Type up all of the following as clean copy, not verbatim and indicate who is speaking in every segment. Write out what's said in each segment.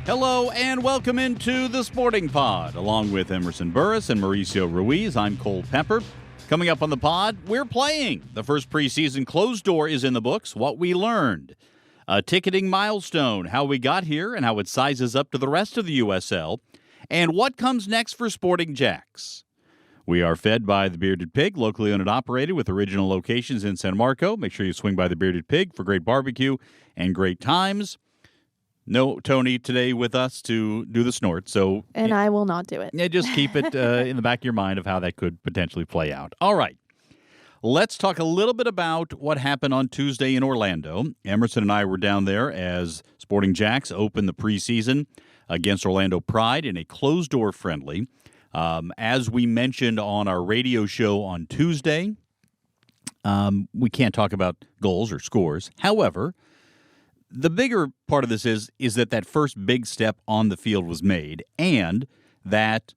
Speaker 1: Hello and welcome into the Sporting Pod. Along with Emerson, Burris, and Mauricio, Ruiz, I'm Cole Pepper. Coming up on the pod, we're playing. The first preseason closed door is in the books, what we learned. A ticketing milestone, how we got here and how it sizes up to the rest of the USL. And what comes next for Sporting JAX. We are fed by The Bearded Pig, locally owned and operated with original locations in San Marco. Make sure you swing by The Bearded Pig for great barbecue and great times. No Tony today with us to do the snort, so...
Speaker 2: And I will not do it.
Speaker 1: Yeah, just keep it in the back of your mind of how that could potentially play out. All right. Let's talk a little bit about what happened on Tuesday in Orlando. Emerson and I were down there as Sporting JAX opened the preseason against Orlando Pride in a closed-door friendly. As we mentioned on our radio show on Tuesday, we can't talk about goals or scores. However... the bigger part of this is that first big step on the field was made and that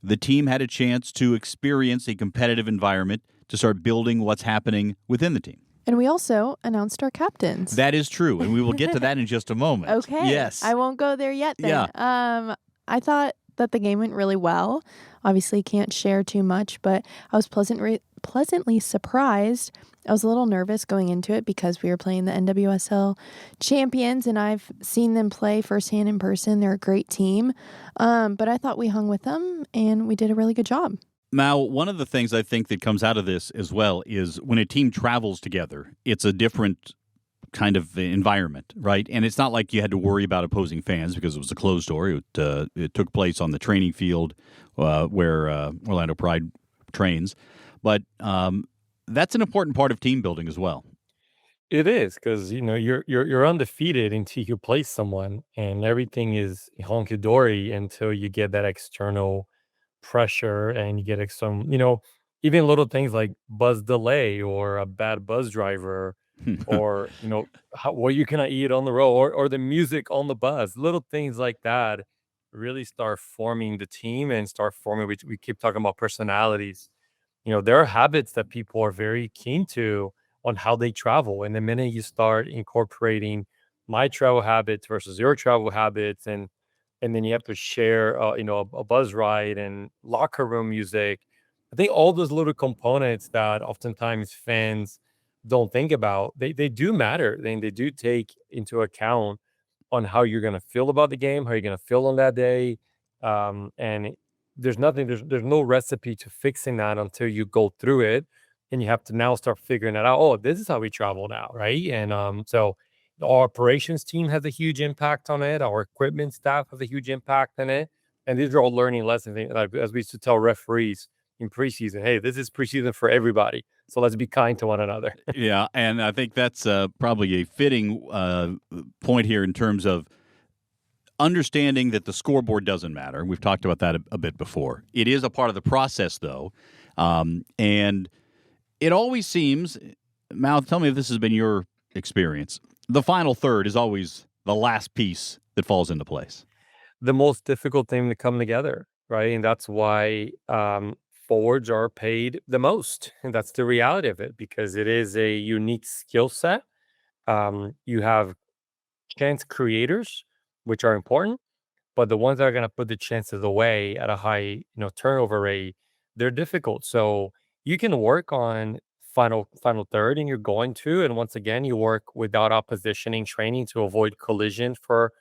Speaker 1: the team had a chance to experience a competitive environment to start building what's happening within the team.
Speaker 2: And we also announced our captains.
Speaker 1: That is true, and we will get to that in just a moment.
Speaker 2: Okay.
Speaker 1: Yes.
Speaker 2: I won't go there yet then.
Speaker 1: Yeah.
Speaker 2: I thought that the game went really well. Obviously can't share too much, but I was pleasantly surprised. I was a little nervous going into it because we were playing the NWSL champions, and I've seen them play firsthand in person. They're a great team, but I thought we hung with them, and we did a really good job.
Speaker 1: Now, one of the things I think that comes out of this as well is when a team travels together, it's a different kind of environment, right? And it's not like you had to worry about opposing fans because it was a closed door. It took place on the training field where Orlando Pride trains. But that's an important part of team building as well.
Speaker 3: It is because you're undefeated until you play someone, and everything is honky dory until you get that external pressure and you get some even little things like buzz delay or a bad buzz driver or what you cannot eat on the road or the music on the bus. Little things like that really start forming the team and start forming. We keep talking about personalities. There are habits that people are very keen to on how they travel. And the minute you start incorporating my travel habits versus your travel habits, and then you have to share, a buzz ride and locker room music. I think all those little components that oftentimes fans don't think about, they do matter. They do take into account on how you're going to feel about the game, how you're going to feel on that day. And there's no recipe to fixing that until you go through it, and you have to now start figuring it out. Oh, this is how we travel now, right? And so our operations team has a huge impact on it. Our equipment staff has a huge impact on it, and these are all learning lessons. As we used to tell referees in preseason, hey, this is preseason for everybody, so let's be kind to one another.
Speaker 1: Yeah, and I think that's probably a fitting point here in terms of understanding that the scoreboard doesn't matter. We've talked about that a bit before. It is a part of the process, though. And it always seems, Mal, tell me if this has been your experience, the final third is always the last piece that falls into place.
Speaker 3: The most difficult thing to come together, right? And that's why forwards are paid the most. And that's the reality of it, because it is a unique skill set. You have chance creators, which are important, but the ones that are going to put the chances away at a high, turnover rate, they're difficult. So you can work on final third, and you're going to, and once again, you work without oppositioning training to avoid collision for,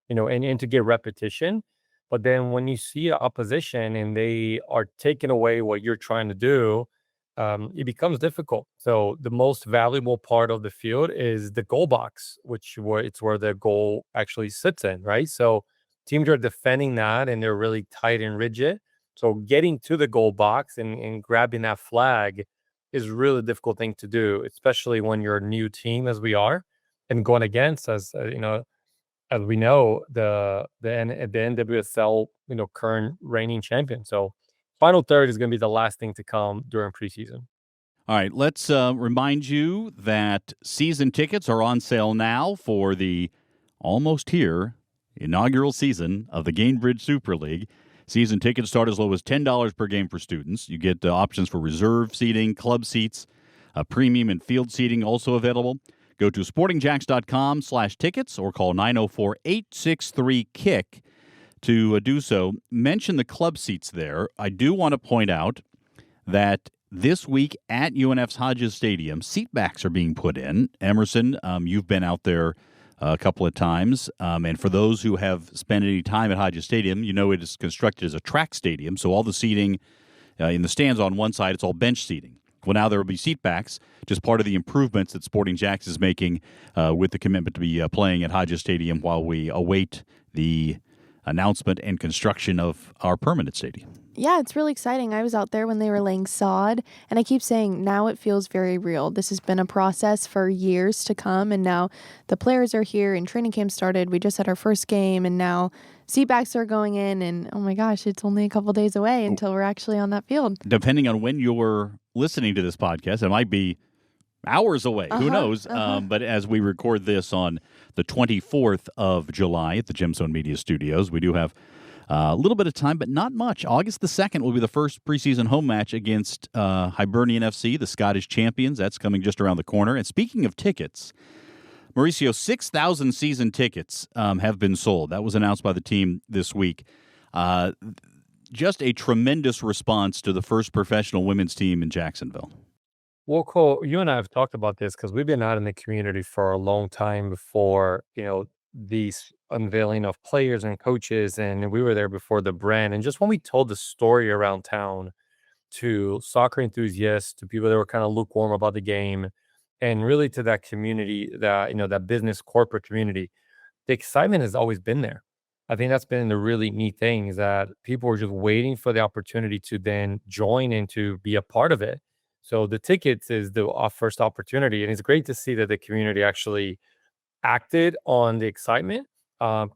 Speaker 3: and to get repetition. But then when you see opposition and they are taking away what you're trying to do, it becomes difficult. So the most valuable part of the field is the goal box, it's where the goal actually sits in, right? So teams are defending that, and they're really tight and rigid. So getting to the goal box and grabbing that flag is really a difficult thing to do, especially when you're a new team, as we are, and going against, as we know, the NWSL, current reigning champion. So final third is going to be the last thing to come during preseason.
Speaker 1: All right, let's remind you that season tickets are on sale now for the almost here inaugural season of the Gainbridge Super League. Season tickets start as low as $10 per game for students. You get options for reserve seating, club seats, premium and field seating also available. Go to sportingjax.com/tickets or call 904-863-KICK to do so. Mention the club seats there. I do want to point out that this week at UNF's Hodges Stadium, seatbacks are being put in. Emerson, you've been out there a couple of times, and for those who have spent any time at Hodges Stadium, you know it is constructed as a track stadium, so all the seating in the stands on one side, it's all bench seating. Well, now there will be seatbacks, just part of the improvements that Sporting JAX is making with the commitment to be playing at Hodges Stadium while we await the announcement and construction of our permanent stadium.
Speaker 2: Yeah, it's really exciting. I was out there when they were laying sod, and I keep saying now it feels very real. This has been a process for years to come, and now the players are here and training camp started. We just had our first game, and now seatbacks are going in, and oh my gosh, it's only a couple days away until we're actually on that field.
Speaker 1: Depending on when you're listening to this podcast, it might be hours away. Who knows? But as we record this on the 24th of July at the Gemstone Media Studios, we do have a little bit of time, but not much. August the 2nd will be the first preseason home match against Hibernian FC, the Scottish champions. That's coming just around the corner. And speaking of tickets, Mauricio, 6,000 season tickets have been sold. That was announced by the team this week. Just a tremendous response to the first professional women's team in Jacksonville.
Speaker 3: Well, Cole, you and I have talked about this because we've been out in the community for a long time before, these unveiling of players and coaches, and we were there before the brand. And just when we told the story around town to soccer enthusiasts, to people that were kind of lukewarm about the game, and really to that community, that business corporate community, the excitement has always been there. I think that's been the really neat thing, is that people were just waiting for the opportunity to then join and to be a part of it. So the tickets is the first opportunity, and it's great to see that the community actually acted on the excitement.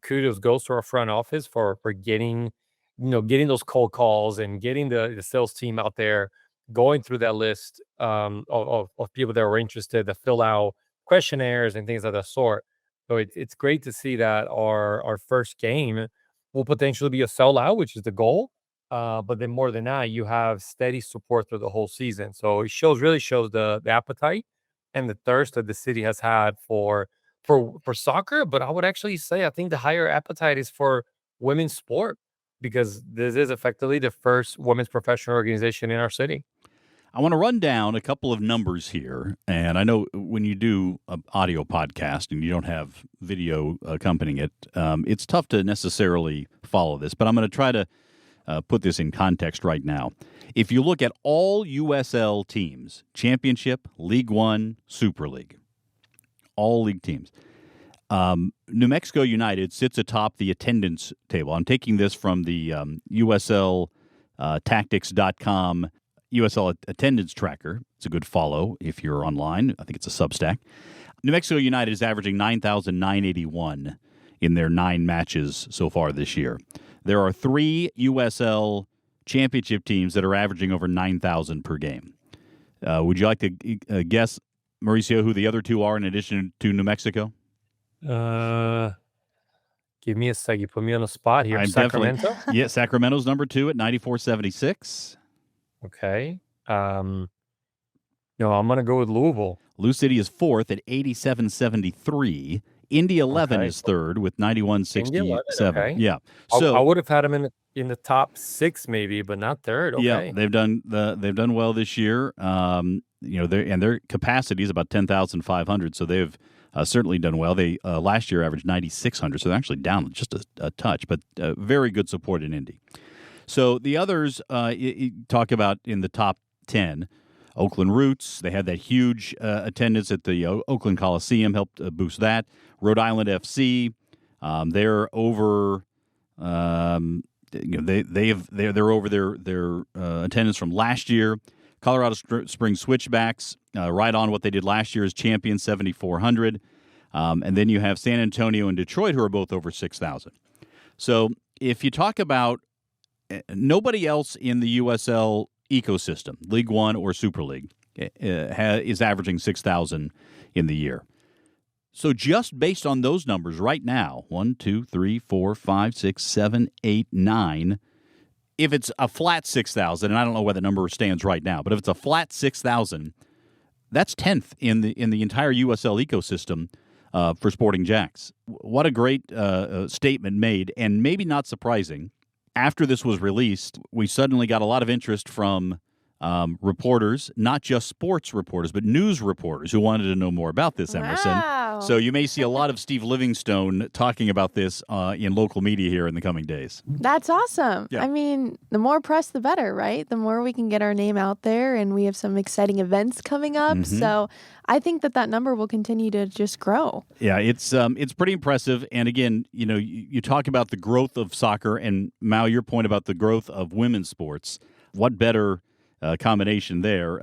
Speaker 3: Kudos goes to our front office for getting those cold calls and getting the sales team out there, going through that list of people that were interested to fill out questionnaires and things of that sort. So it's great to see that our first game will potentially be a sellout, which is the goal. But then more than that, you have steady support through the whole season. So it really shows the appetite and the thirst that the city has had for soccer. But I would actually say I think the higher appetite is for women's sport, because this is effectively the first women's professional organization in our city.
Speaker 1: I want to run down a couple of numbers here. And I know when you do an audio podcast and you don't have video accompanying it, it's tough to necessarily follow this. But I'm going to try to put this in context right now. If you look at all USL teams, Championship, League One, Super League, all league teams, New Mexico United sits atop the attendance table. I'm taking this from the USLtactics.com USL attendance tracker. It's a good follow if you're online. I think it's a Substack. New Mexico United is averaging 9,981 in their 9 matches so far this year. There are 3 USL championship teams that are averaging over 9,000 per game. Would you like to guess, Mauricio, who the other 2 are in addition to New Mexico?
Speaker 3: Give me a sec. You put me on the spot here. Sacramento?
Speaker 1: Yeah, Sacramento's number 2 at 9,476.
Speaker 3: Okay. I'm going to go with Louisville.
Speaker 1: Lou City is 4th at 8,773. Indy 11 is 3rd with 9,167.
Speaker 3: Okay.
Speaker 1: Yeah. So
Speaker 3: I would have had them in the top 6 maybe, but not 3rd. Okay.
Speaker 1: Yeah, they've done well this year. Their capacity is about 10,500, so they've certainly done well. They last year averaged 9,600, so they're actually down just a touch, but very good support in Indy. So the others you talk about in the top 10. Oakland Roots, they had that huge attendance at the Oakland Coliseum, helped boost that. Rhode Island FC, they're over. They're over their attendance from last year. Colorado Springs Switchbacks, right on what they did last year as champions, 7,400. And then you have San Antonio and Detroit, who are both over 6,000. So if you talk about nobody else in the USL ecosystem, League One or Super League, is averaging 6,000 in the year. So just based on those numbers right now, 1, 2, 3, 4, 5, 6, 7, 8, 9, if it's a flat 6,000, and I don't know where the number stands right now, but if it's a flat 6,000, That's 10th in the entire USL ecosystem for Sporting JAX. What a great statement made, and maybe not surprising. After this was released, we suddenly got a lot of interest from reporters, not just sports reporters, but news reporters who wanted to know more about this, Emerson.
Speaker 2: Wow.
Speaker 1: So you may see a lot of Steve Livingstone talking about this in local media here in the coming days.
Speaker 2: That's awesome.
Speaker 1: Yeah.
Speaker 2: I mean, the more press, the better, right? The more we can get our name out there, and we have some exciting events coming up.
Speaker 1: Mm-hmm.
Speaker 2: So I think that number will continue to just grow.
Speaker 1: Yeah, it's pretty impressive. And again, you talk about the growth of soccer, and Mao, your point about the growth of women's sports. What better combination there?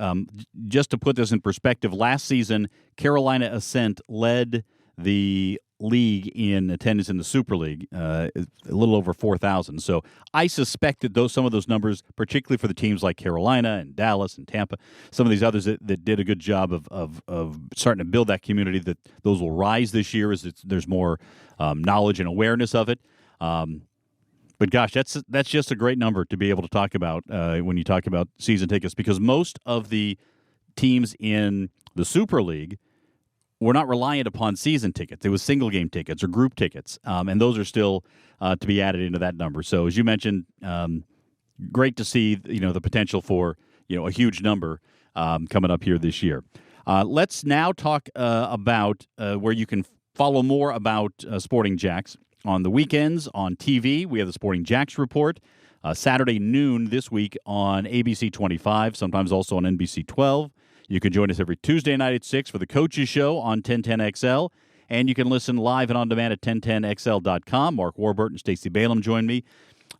Speaker 1: Just to put this in perspective, last season, Carolina Ascent led the league in attendance in the Super League, a little over 4,000. So I suspect that some of those numbers, particularly for the teams like Carolina and Dallas and Tampa, some of these others that did a good job of starting to build that community, that those will rise this year as there's more knowledge and awareness of it. But gosh, that's just a great number to be able to talk about when you talk about season tickets, because most of the teams in the Super League were not reliant upon season tickets. It was single game tickets or group tickets, and those are still to be added into that number. So as you mentioned, great to see the potential for a huge number coming up here this year. Let's now talk about where you can follow more about Sporting JAX. On the weekends on TV, we have the Sporting JAX Report. Saturday noon this week on ABC 25, sometimes also on NBC 12. You can join us every Tuesday night at 6 for the Coaches Show on 1010XL. And you can listen live and on demand at 1010XL.com. Mark Warburton and Stacey Balaam join me.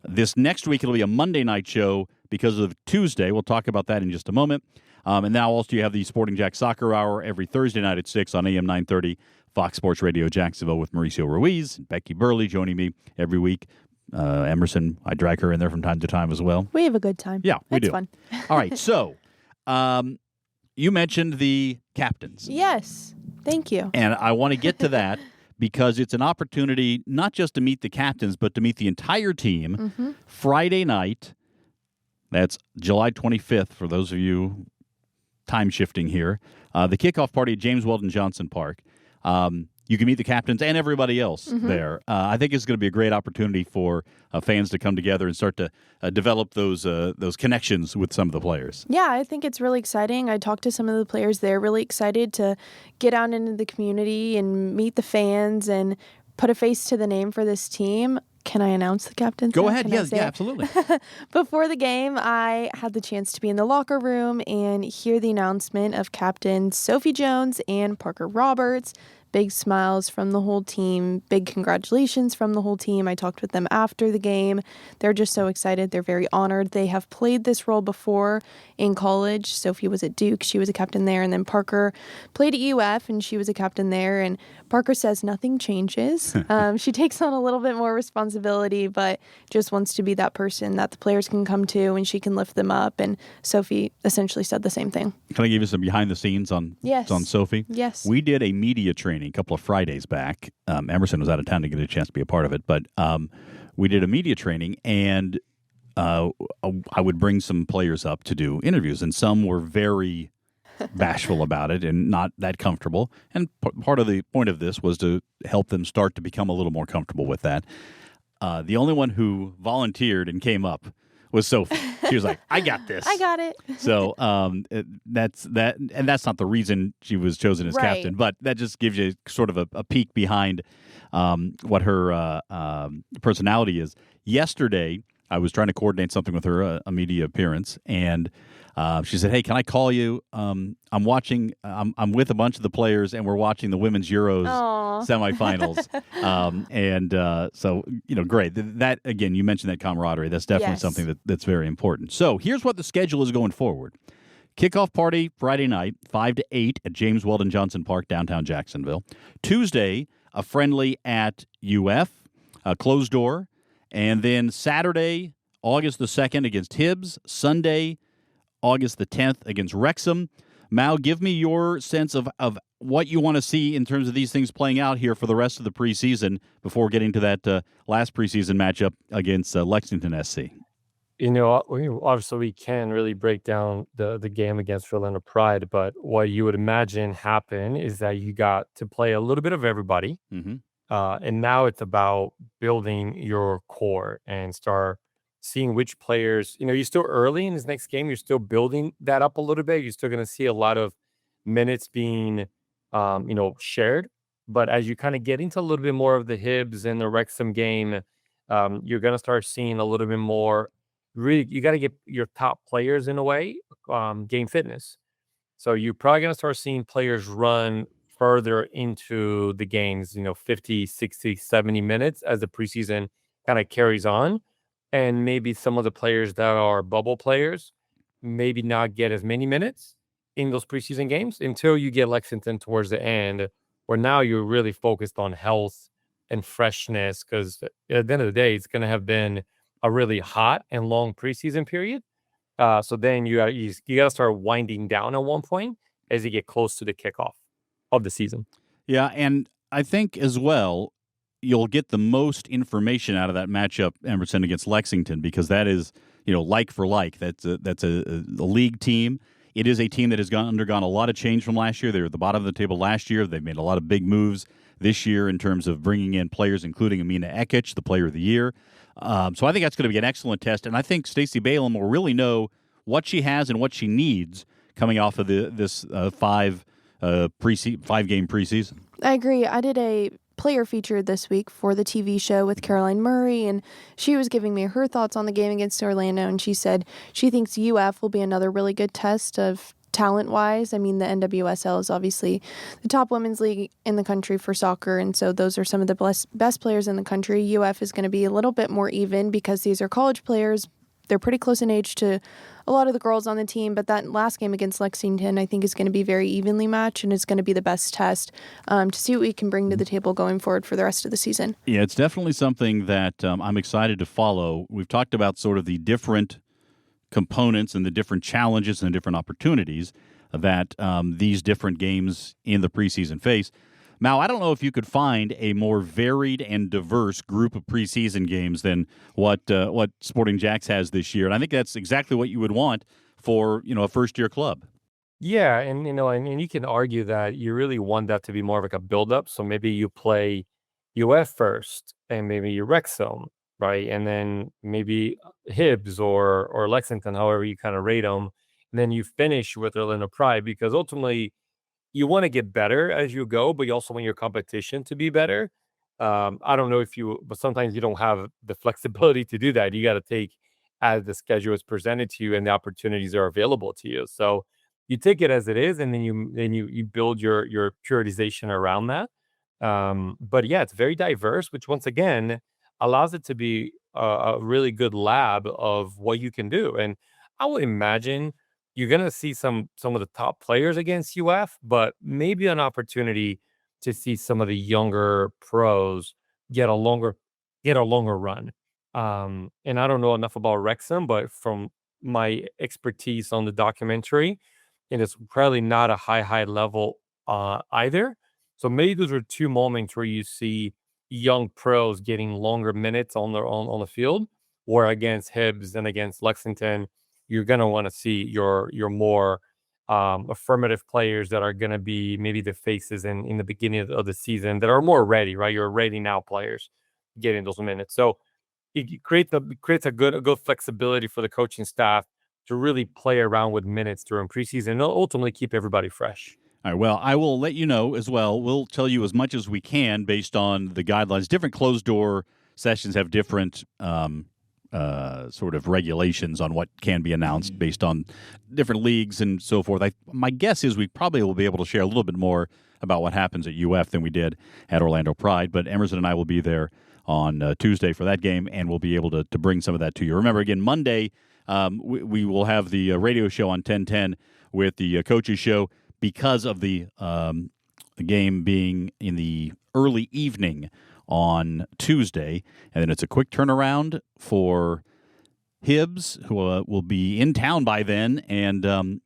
Speaker 1: This next week, it'll be a Monday night show because of Tuesday. We'll talk about that in just a moment. And now also you have the Sporting JAX Soccer Hour every Thursday night at 6 on AM 930. Fox Sports Radio Jacksonville with Mauricio Ruiz and Becky Burley joining me every week. Emerson, I drag her in there from time to time as well.
Speaker 2: We have a good time.
Speaker 1: Yeah, we do.
Speaker 2: It's fun.
Speaker 1: All right, so you mentioned the captains.
Speaker 2: Yes, thank you.
Speaker 1: And I want to get to that because it's an opportunity not just to meet the captains, but to meet the entire team Friday night. That's July 25th for those of you time shifting here. The kickoff party at James Weldon Johnson Park. You can meet the captains and everybody else there. I think it's going to be a great opportunity for fans to come together and start to develop those connections with some of the players.
Speaker 2: Yeah, I think it's really exciting. I talked to some of the players. They're really excited to get out into the community and meet the fans and put a face to the name for this team. Can I announce the captains?
Speaker 1: Go
Speaker 2: now?
Speaker 1: ahead.
Speaker 2: Can I
Speaker 1: Yeah,
Speaker 2: say it?
Speaker 1: absolutely.
Speaker 2: Before the game, I had the chance to be in the locker room and hear the announcement of captains Sophie Jones and Parker Roberts. Big smiles from the whole team. Big congratulations from the whole team. I talked with them after the game. They're just so excited. They're very honored. They have played this role before in college. Sophie was at Duke. She was a captain there. And then Parker played at UF, and she was a captain there. And Parker says nothing changes. She takes on a little bit more responsibility, but just wants to be that person that the players can come to and she can lift them up. And Sophie essentially said the same thing.
Speaker 1: Can I give you some behind the scenes on Sophie?
Speaker 2: Yes.
Speaker 1: We did a media training a couple of Fridays back. Emerson was out of town to get a chance to be a part of it, but we did a media training, and I would bring some players up to do interviews, and some were very bashful about it and not that comfortable. And part of the point of this was to help them start to become a little more comfortable with that. The only one who volunteered and came up was Sophie. She was like, I got this.
Speaker 2: I got it.
Speaker 1: So that's that, and that's not the reason she was chosen as captain, but that just gives you sort of a peek behind what her personality is. Yesterday, I was trying to coordinate something with her, a media appearance, and she said, "Hey, can I call you? I'm watching. I'm with a bunch of the players, and we're watching the Women's Euros semifinals. So great. That again, you mentioned that camaraderie. That's definitely something that's very important. So here's what the schedule is going forward: kickoff party Friday night, 5 to 8 at James Weldon Johnson Park, downtown Jacksonville. Tuesday, a friendly at UF, closed door, and then Saturday, August the 2nd against Hibbs. Sunday, August the 10th against Wrexham. Mao, give me your sense of what you want to see in terms of these things playing out here for the rest of the preseason before getting to that last preseason matchup against Lexington SC.
Speaker 3: Obviously we can really break down the game against Orlando Pride, but what you would imagine happen is that you got to play a little bit of everybody.
Speaker 1: Hmm.
Speaker 3: And now it's about building your core and start seeing which players, you're still early in this next game. You're still building that up a little bit. You're still going to see a lot of minutes being, shared. But as you kind of get into a little bit more of the Hibs and the Wrexham game, you're going to start seeing a little bit more. Really, you got to get your top players in a way, game fitness. So you're probably going to start seeing players run further into the games, 50, 60, 70 minutes as the preseason kind of carries on. And maybe some of the players that are bubble players maybe not get as many minutes in those preseason games until you get Lexington towards the end, where now you're really focused on health and freshness. Because at the end of the day, it's going to have been a really hot and long preseason period. So then you got to start winding down at one point as you get close to the kickoff of the season.
Speaker 1: Yeah, and I think as well, you'll get the most information out of that matchup, Emerson against Lexington, because that is, like for like. That's a league team. It is a team that has undergone a lot of change from last year. They were at the bottom of the table last year. They've made a lot of big moves this year in terms of bringing in players, including Amina Ekic, the Player of the Year. So I think that's going to be an excellent test, and I think Stacey Balaam will really know what she has and what she needs coming off of this 5-game preseason.
Speaker 2: I agree. I did a player feature this week for the TV show with Caroline Murray, and she was giving me her thoughts on the game against Orlando, and she said she thinks UF will be another really good test of talent-wise. I mean, the NWSL is obviously the top women's league in the country for soccer, and so those are some of the best players in the country. UF is going to be a little bit more even because these are college players. They're pretty close in age to a lot of the girls on the team, but that last game against Lexington, I think, is going to be very evenly matched, and it's going to be the best test to see what we can bring to the table going forward for the rest of the season.
Speaker 1: Yeah, it's definitely something that I'm excited to follow. We've talked about sort of the different components and the different challenges and the different opportunities that these different games in the preseason face. Now, I don't know if you could find a more varied and diverse group of preseason games than what Sporting JAX has this year, and I think that's exactly what you would want for a first-year club.
Speaker 3: Yeah, and you can argue that you really want that to be more of like a build-up. So maybe you play UF first, and maybe you Wrexham, right, and then maybe Hibs or Lexington, however you kind of rate them, and then you finish with Orlando Pride, because ultimately you want to get better as you go, but you also want your competition to be better. I don't know but sometimes you don't have the flexibility to do that. You got to take as the schedule is presented to you and the opportunities are available to you. So you take it as it is, and then you build your periodization around that. But yeah, it's very diverse, which once again allows it to be a really good lab of what you can do. And I would imagine you're gonna see some of the top players against UF, but maybe an opportunity to see some of the younger pros get a longer run. And I don't know enough about Wrexham, but from my expertise on the documentary, and it's probably not a high level either. So maybe those are two moments where you see young pros getting longer minutes on the field, or against Hibs and against Lexington, you're gonna want to see your more affirmative players that are gonna be maybe the faces in the beginning of the season that are more ready, right? You're ready now players getting those minutes. So it creates a good flexibility for the coaching staff to really play around with minutes during preseason and ultimately keep everybody fresh.
Speaker 1: All right, well, I will let you know as well. We'll tell you as much as we can based on the guidelines. Different closed-door sessions have different sort of regulations on what can be announced based on different leagues and so forth. My guess is we probably will be able to share a little bit more about what happens at UF than we did at Orlando Pride, but Emerson and I will be there on Tuesday for that game, and we'll be able to bring some of that to you. Remember, again, Monday, we will have the radio show on 1010 with the coaches show because of the game being in the early evening on Tuesday, and then it's a quick turnaround for Hibbs, who will be in town by then, and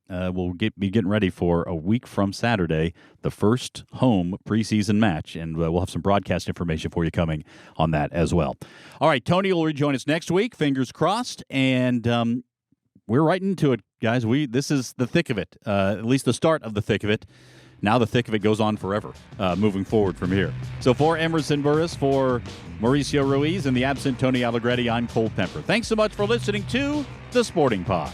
Speaker 1: we'll be getting ready for a week from Saturday, the first home preseason match, and we'll have some broadcast information for you coming on that as well. All right, Tony will rejoin us next week, fingers crossed, and we're right into it, guys. This is the thick of it, at least the start of the thick of it. Now the thick of it goes on forever, moving forward from here. So for Emerson Burris, for Mauricio Ruiz, and the absent Tony Allegretti, I'm Cole Pemper. Thanks so much for listening to The Sporting Pod.